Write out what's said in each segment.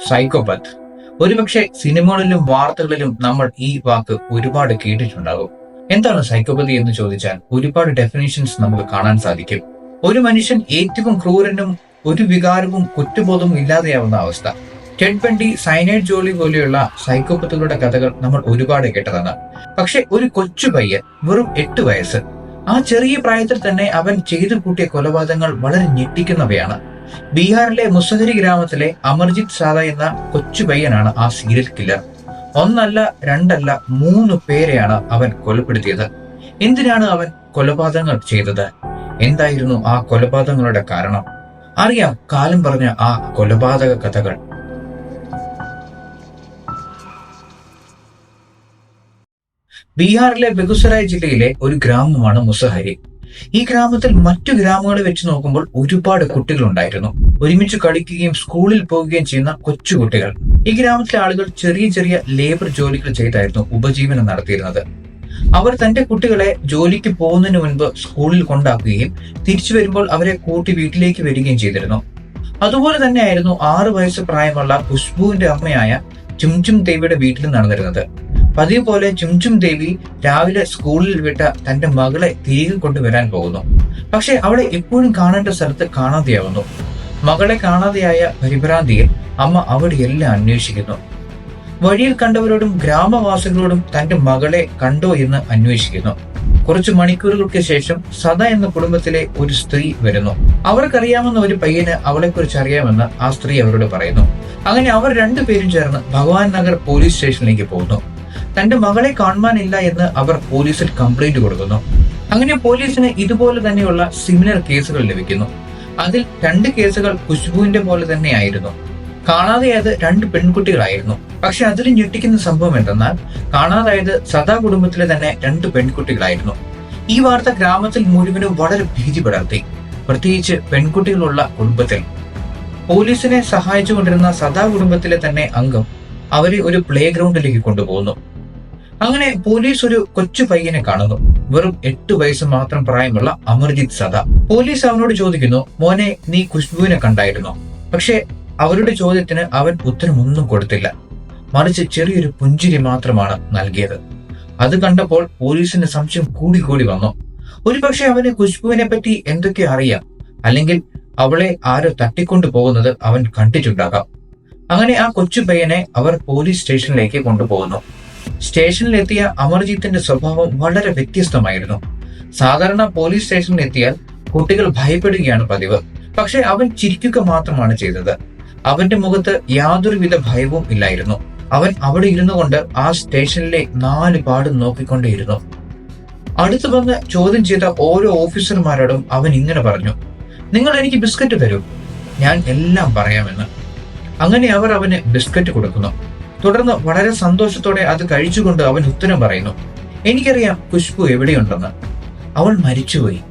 Psychopath. ഒരുപക്ഷെ സിനിമകളിലും വാർത്തകളിലും നമ്മൾ ഈ വാക്ക് ഒരുപാട് കേട്ടിട്ടുണ്ടാകും. എന്താണ് സൈക്കോപതി എന്ന് ചോദിച്ചാൽ ഒരുപാട് ഡെഫിനേഷൻസ് നമുക്ക് കാണാൻ സാധിക്കും. ഒരു മനുഷ്യൻ ഏറ്റവും ക്രൂരനും ഒരു വികാരവും കുറ്റബോധവും ഇല്ലാതെയാവുന്ന അവസ്ഥ. ടെഡ് ബണ്ടി, സൈനൈഡ് ജോളി പോലെയുള്ള സൈക്കോപത്തുകളുടെ കഥകൾ നമ്മൾ ഒരുപാട് കേട്ടതാണ്. പക്ഷെ ഒരു കൊച്ചു പയ്യൻ, വെറും 8 വയസ്സ്, ആ ചെറിയ പ്രായത്തിൽ തന്നെ അവൻ ചെയ്തു കൂട്ടിയ കൊലപാതകങ്ങൾ വളരെ ഞെട്ടിക്കുന്നവയാണ്. ബീഹാറിലെ മുസഹരി ഗ്രാമത്തിലെ അമർജിത് സാദ എന്ന കൊച്ചു പയ്യനാണ് ആ സീരിയൽ കില്ലർ. ഒന്നല്ല, രണ്ടല്ല, 3 പേരെയാണ് അവൻ കൊലപ്പെടുത്തിയത്. എന്തിനാണ് അവൻ കൊലപാതകങ്ങൾ ചെയ്തത്? എന്തായിരുന്നു ആ കൊലപാതകങ്ങളുടെ കാരണം? അറിയാം കാലം പറഞ്ഞ ആ കൊലപാതക കഥകൾ. ബീഹാറിലെ ബെഗുസരായ് ജില്ലയിലെ ഒരു ഗ്രാമമാണ് മുസഹരി. ഈ ഗ്രാമത്തിൽ മറ്റു ഗ്രാമങ്ങളെ വെച്ച് നോക്കുമ്പോൾ ഒരുപാട് കുട്ടികൾ ഉണ്ടായിരുന്നു. ഒരുമിച്ച് കളിക്കുകയും സ്കൂളിൽ പോവുകയും ചെയ്യുന്ന കൊച്ചുകുട്ടികൾ. ഈ ഗ്രാമത്തിലെ ആളുകൾ ചെറിയ ചെറിയ ലേബർ ജോലികൾ ചെയ്തായിരുന്നു ഉപജീവനം നടത്തിയിരുന്നത്. അവർ തന്റെ കുട്ടികളെ ജോലിക്ക് പോകുന്നതിന് മുൻപ് സ്കൂളിൽ കൊണ്ടാക്കുകയും തിരിച്ചു വരുമ്പോൾ അവരെ കൂട്ടി വീട്ടിലേക്ക് വരികയും ചെയ്തിരുന്നു. അതുപോലെ തന്നെയായിരുന്നു 6 വയസ്സ് പ്രായമുള്ള ഖുശ്ബുവിന്റെ അമ്മയായ ചുംചും ദേവിയുടെ വീട്ടിൽ നടന്നിരുന്നത്. പതിവ് പോലെ ചുംചും ദേവി രാവിലെ സ്കൂളിൽ വിട്ട തന്റെ മകളെ തിരികെ കൊണ്ടുവരാൻ പോകുന്നു. പക്ഷെ അവളെ എപ്പോഴും കാണേണ്ട സ്ഥലത്ത് കാണാതെയാവുന്നു. മകളെ കാണാതെയായ പരിഭ്രാന്തിയിൽ അമ്മ അവിടെയെല്ലാം അന്വേഷിക്കുന്നു. വഴിയിൽ കണ്ടവരോടും ഗ്രാമവാസികളോടും തന്റെ മകളെ കണ്ടോ എന്ന് അന്വേഷിക്കുന്നു. കുറച്ചു മണിക്കൂറുകൾക്ക് ശേഷം സദ എന്ന കുടുംബത്തിലെ ഒരു സ്ത്രീ വരുന്നു. അവർക്കറിയാവുന്ന ഒരു പയ്യന് അവളെക്കുറിച്ച് അറിയാമെന്ന് ആ സ്ത്രീ അവരോട് പറയുന്നു. അങ്ങനെ അവർ 2 പേരും ചേർന്ന് ഭഗവാൻ നഗർ പോലീസ് സ്റ്റേഷനിലേക്ക് പോകുന്നു. തന്റെ മകളെ കാണുവാനില്ല എന്ന് അവർ പോലീസിൽ കംപ്ലൈന്റ് കൊടുക്കുന്നു. അങ്ങനെ പോലീസിന് ഇതുപോലെ തന്നെയുള്ള സിമിലർ കേസുകൾ ലഭിക്കുന്നു. അതിൽ 2 കേസുകൾ ഖുശ്ബുവിന്റെ പോലെ തന്നെയായിരുന്നു. കാണാതെയായത് 2 പെൺകുട്ടികളായിരുന്നു. പക്ഷെ അതിൽ ഞെട്ടിക്കുന്ന സംഭവം എന്തെന്നാൽ കാണാതായത് സദാ കുടുംബത്തിലെ തന്നെ 2 പെൺകുട്ടികളായിരുന്നു. ഈ വാർത്ത ഗ്രാമത്തിൽ മുഴുവനും വളരെ ഭീതി പടർത്തി, പ്രത്യേകിച്ച് പെൺകുട്ടികളുള്ള കുടുംബത്തിൽ. പോലീസിനെ സഹായിച്ചുകൊണ്ടിരുന്ന സദാ കുടുംബത്തിലെ തന്നെ അംഗം അവരെ ഒരു പ്ലേ ഗ്രൗണ്ടിലേക്ക് കൊണ്ടുപോകുന്നു. അങ്ങനെ പോലീസ് ഒരു കൊച്ചു പയ്യനെ കാണുന്നു. വെറും 8 വയസ്സ് മാത്രം പ്രായമുള്ള അമർജിത് സദ. പോലീസ് അവനോട് ചോദിക്കുന്നു, മോനെ, നീ ഖുശ്ബുവിനെ കണ്ടായിരുന്നോ? പക്ഷെ അവരുടെ ചോദ്യത്തിന് അവൻ ഉത്തരമൊന്നും കൊടുത്തില്ല. മറിച്ച് ചെറിയൊരു പുഞ്ചിരി മാത്രമാണ് നൽകിയത്. അത് കണ്ടപ്പോൾ പോലീസിന്റെ സംശയം കൂടി വന്നു. ഒരുപക്ഷെ അവന് ഖുശ്ബുവിനെ പറ്റി എന്തൊക്കെ അറിയാം, അല്ലെങ്കിൽ അവളെ ആരോ തട്ടിക്കൊണ്ടു പോകുന്നത് അവൻ കണ്ടിട്ടുണ്ടാകാം. അങ്ങനെ ആ കൊച്ചു പയ്യനെ അവർ പോലീസ് സ്റ്റേഷനിലേക്ക് കൊണ്ടുപോകുന്നു. സ്റ്റേഷനിലെത്തിയ അമർജിത്തിന്റെ സ്വഭാവം വളരെ വ്യത്യസ്തമായിരുന്നു. സാധാരണ പോലീസ് സ്റ്റേഷനിൽ എത്തിയാൽ കുട്ടികൾ ഭയപ്പെടുകയാണ് പതിവ്. പക്ഷെ അവൻ ചിരിക്കുക മാത്രമാണ് ചെയ്തത്. അവന്റെ മുഖത്ത് യാതൊരുവിധ ഭയവും ഇല്ലായിരുന്നു. അവൻ അവിടെ ഇരുന്നു കൊണ്ട് ആ സ്റ്റേഷനിലെ 4 പാടും നോക്കിക്കൊണ്ടേയിരുന്നു. അടുത്തു വന്ന് ചോദ്യം ചെയ്ത ഓരോ ഓഫീസർമാരോടും അവൻ ഇങ്ങനെ പറഞ്ഞു, നിങ്ങൾ എനിക്ക് ബിസ്ക്കറ്റ് തരൂ, ഞാൻ എല്ലാം പറയാമെന്ന്. അങ്ങനെ അവർ അവന് ബിസ്ക്കറ്റ് കൊടുക്കുന്നു. തുടർന്ന് വളരെ സന്തോഷത്തോടെ അത് കഴിച്ചുകൊണ്ട് അവൻ ഉത്തരം പറയുന്നു, എനിക്കറിയാം ഖുശ്ബു എവിടെയുണ്ടെന്ന്. അവൾ മരിച്ചുപോയി.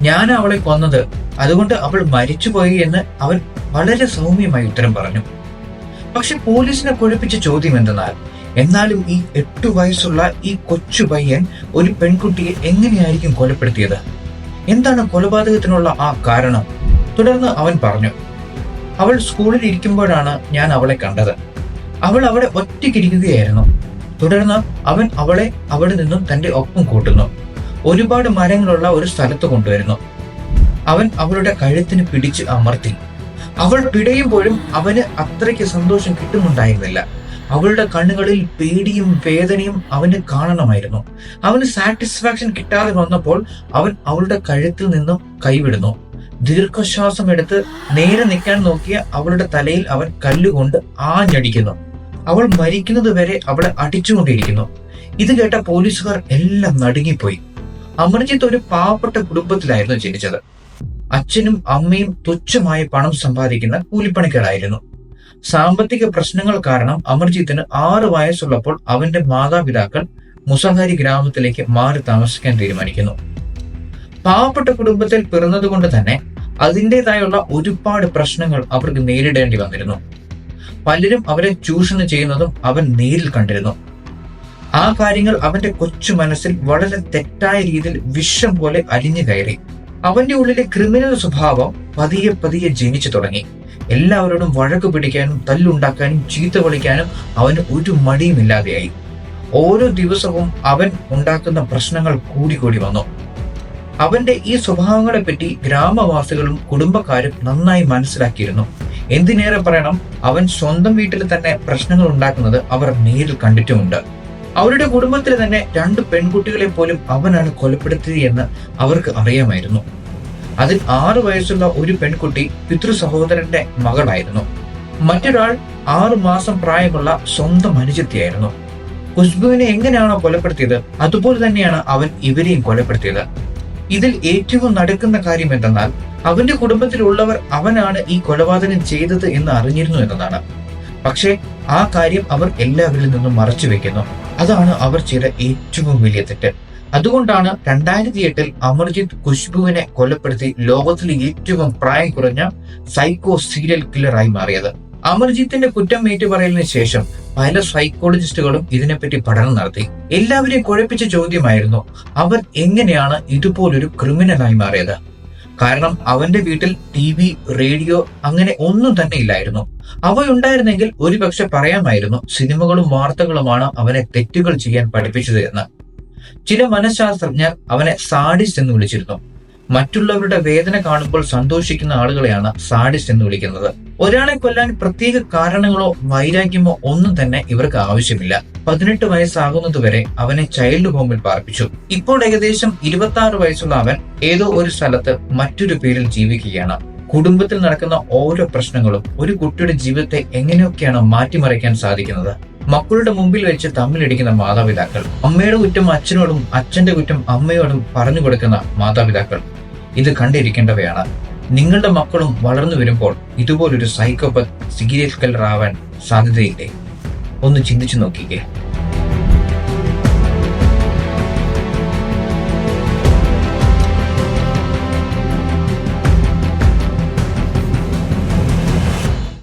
ഞാൻ അവളെ കൊന്നത്, അതുകൊണ്ട് അവൾ മരിച്ചുപോയി എന്ന് അവൻ വളരെ സൗമ്യമായി ഉത്തരം പറഞ്ഞു. പക്ഷെ പോലീസിനെ കുഴപ്പിച്ച ചോദ്യം എന്തെന്നാൽ, എന്നാലും ഈ 8 വയസ്സുള്ള ഈ കൊച്ചു പയ്യൻ ഒരു പെൺകുട്ടിയെ എങ്ങനെയായിരിക്കും കൊലപ്പെടുത്തിയത്? എന്താണ് കൊലപാതകത്തിനുള്ള ആ കാരണം? തുടർന്ന് അവൻ പറഞ്ഞു, അവൾ സ്കൂളിൽ ഇരിക്കുമ്പോഴാണ് ഞാൻ അവളെ കണ്ടത്. അവൾ അവിടെ ഒറ്റയ്ക്കിരിക്കുകയായിരുന്നു. തുടർന്ന് അവൻ അവളെ അവിടെ നിന്നും തന്റെ ഒപ്പം കൂട്ടുന്നു. ഒരുപാട് മരങ്ങളുള്ള ഒരു സ്ഥലത്ത് കൊണ്ടുവരുന്നു. അവൻ അവളുടെ കഴുത്തിന് പിടിച്ച് അമർത്തി. അവൾ പിടയുമ്പോഴും അവന് അത്രയ്ക്ക് സന്തോഷം കിട്ടുന്നുണ്ടായിരുന്നില്ല. അവളുടെ കണ്ണുകളിൽ പേടിയും വേദനയും അവന് കാണണമായിരുന്നു. അവന് സാറ്റിസ്ഫാക്ഷൻ കിട്ടാതെ വന്നപ്പോൾ അവൻ അവളുടെ കഴുത്തിൽ നിന്നും കൈവിടുന്നു. ദീർഘശ്വാസം എടുത്ത് നേരെ നിൽക്കാൻ നോക്കിയ അവളുടെ തലയിൽ അവൻ കല്ലുകൊണ്ട് ആഞ്ഞടിക്കുന്നു. അവൾ മരിക്കുന്നത് വരെ അവളെ അടിച്ചുകൊണ്ടിരിക്കുന്നു. ഇത് കേട്ട പോലീസുകാർ എല്ലാം നടുങ്ങിപ്പോയി. അമർജിത്ത് ഒരു പാവപ്പെട്ട കുടുംബത്തിലായിരുന്നു ജനിച്ചത്. അച്ഛനും അമ്മയും തുച്ഛമായ പണം സമ്പാദിക്കുന്ന കൂലിപ്പണിക്കാരായിരുന്നു. സാമ്പത്തിക പ്രശ്നങ്ങൾ കാരണം അമർജിത്തിന് 6 വയസ്സുള്ളപ്പോൾ അവന്റെ മാതാപിതാക്കൾ മുസഹരി ഗ്രാമത്തിലേക്ക് മാറി താമസിക്കാൻ തീരുമാനിക്കുന്നു. പാവപ്പെട്ട കുടുംബത്തിൽ പിറന്നതുകൊണ്ട് തന്നെ അതിൻ്റെതായുള്ള ഒരുപാട് പ്രശ്നങ്ങൾ അവർക്ക് നേരിടേണ്ടി വന്നിരുന്നു. പലരും അവരെ ചൂഷണം ചെയ്യുന്നതും അവൻ നേരിൽ കണ്ടിരുന്നു. ആ കാര്യങ്ങൾ അവന്റെ കൊച്ചു മനസ്സിൽ വളരെ തെറ്റായ രീതിയിൽ വിഷം പോലെ അലിഞ്ഞു കയറി. അവന്റെ ഉള്ളിലെ ക്രിമിനൽ സ്വഭാവം പതിയെ ജനിച്ചു തുടങ്ങി. എല്ലാവരോടും വഴക്ക് പിടിക്കാനും തല്ലുണ്ടാക്കാനും ചീത്ത വിളിക്കാനും അവന് ഒരു മടിയുമില്ലാതെയായി. ഓരോ ദിവസവും അവൻ ഉണ്ടാക്കുന്ന പ്രശ്നങ്ങൾ കൂടി വന്നു. അവന്റെ ഈ സ്വഭാവങ്ങളെപ്പറ്റി ഗ്രാമവാസികളും കുടുംബക്കാരും നന്നായി മനസ്സിലാക്കിയിരുന്നു. എന്തിനേറെ പറയണം, അവൻ സ്വന്തം വീട്ടിൽ തന്നെ പ്രശ്നങ്ങൾ ഉണ്ടാക്കുന്നത് അവർ നേരിൽ കണ്ടിട്ടുമുണ്ട്. അവരുടെ കുടുംബത്തിൽ തന്നെ 2 പെൺകുട്ടികളെ പോലും അവനാണ് കൊലപ്പെടുത്തിയെന്ന് അവർക്ക് അറിയാമായിരുന്നു. അതിൽ 6 വയസ്സുള്ള ഒരു പെൺകുട്ടി പിതൃ സഹോദരന്റെ മകളായിരുന്നു. മറ്റൊരാൾ 6 മാസം പ്രായമുള്ള സ്വന്തം അനുജത്തിയായിരുന്നു. ഖുശ്ബുവിനെ എങ്ങനെയാണോ കൊലപ്പെടുത്തിയത് അതുപോലെ തന്നെയാണ് അവൻ ഇവരെയും കൊലപ്പെടുത്തിയത്. ഇതിൽ ഏറ്റവും നടക്കുന്ന കാര്യം എന്തെന്നാൽ, അവന്റെ കുടുംബത്തിലുള്ളവർ അവനാണ് ഈ കൊലപാതകം ചെയ്തത് എന്ന് അറിഞ്ഞിരുന്നു എന്നതാണ്. പക്ഷേ ആ കാര്യം അവർ എല്ലാവരിൽ നിന്നും മറച്ചു വെക്കുന്നു. അതാണ് അവർ ചെയ്ത ഏറ്റവും വലിയ തെറ്റ്. അതുകൊണ്ടാണ് 2008 അമർജിത്ത് ഖുശ്ബുവിനെ കൊലപ്പെടുത്തി ലോകത്തിലെ ഏറ്റവും പ്രായം കുറഞ്ഞ സൈക്കോ സീരിയൽ കില്ലറായി മാറിയത്. അമർജിത്തിന്റെ കുറ്റം ഏറ്റുപറയലിന് ശേഷം പല സൈക്കോളജിസ്റ്റുകളും ഇതിനെപ്പറ്റി പഠനം നടത്തി. എല്ലാവരെയും കുഴപ്പിച്ച ചോദ്യമായിരുന്നു, അവർ എങ്ങനെയാണ് ഇതുപോലൊരു ക്രിമിനലായി മാറിയത്? കാരണം അവന്റെ വീട്ടിൽ TV, റേഡിയോ അങ്ങനെ ഒന്നും തന്നെ ഇല്ലായിരുന്നു. അവയുണ്ടായിരുന്നെങ്കിൽ ഒരുപക്ഷെ പറയാമായിരുന്നു സിനിമകളും വാർത്തകളുമാണ് അവനെ തെറ്റുകൾ ചെയ്യാൻ പഠിപ്പിച്ചത് എന്ന്. ചില മനഃശാസ്ത്രജ്ഞർ അവനെ സാഡിസ്റ്റ് എന്ന് വിളിച്ചിരുന്നു. മറ്റുള്ളവരുടെ വേദന കാണുമ്പോൾ സന്തോഷിക്കുന്ന ആളുകളെയാണ് സാഡിസ്റ്റ് എന്ന് വിളിക്കുന്നത്. ഒരാളെ കൊല്ലാൻ പ്രത്യേക കാരണങ്ങളോ വൈരാഗ്യമോ ഒന്നും തന്നെ ഇവർക്ക് ആവശ്യമില്ല. 18 വയസ്സാകുന്നതുവരെ അവനെ ചൈൽഡ് ഹോമിൽ പാർപ്പിച്ചു. ഇപ്പോൾ ഏകദേശം 26 വയസ്സുള്ള അവൻ ഏതോ ഒരു സ്ഥലത്ത് മറ്റൊരു പേരിൽ ജീവിക്കുകയാണ്. കുടുംബത്തിൽ നടക്കുന്ന ഓരോ പ്രശ്നങ്ങളും ഒരു കുട്ടിയുടെ ജീവിതത്തെ എങ്ങനെയൊക്കെയാണ് മാറ്റിമറിക്കാൻ സാധിക്കുന്നത്. മക്കളുടെ മുമ്പിൽ വെച്ച് തമ്മിലടിക്കുന്ന മാതാപിതാക്കൾ, അമ്മയുടെ കുറ്റം അച്ഛനോടും അച്ഛന്റെ കുറ്റം അമ്മയോടും പറഞ്ഞു കൊടുക്കുന്ന മാതാപിതാക്കൾ, ഇത് കണ്ടിരിക്കേണ്ടവയാണ്. നിങ്ങളുടെ മക്കളും വളർന്നു വരുമ്പോൾ ഇതുപോലൊരു സൈക്കോപത്ത് സീരിയൽ കില്ലർ ആവാൻ സാധ്യതയില്ലേ? ഒന്ന് ചിന്തിച്ചു നോക്കിക്കേ.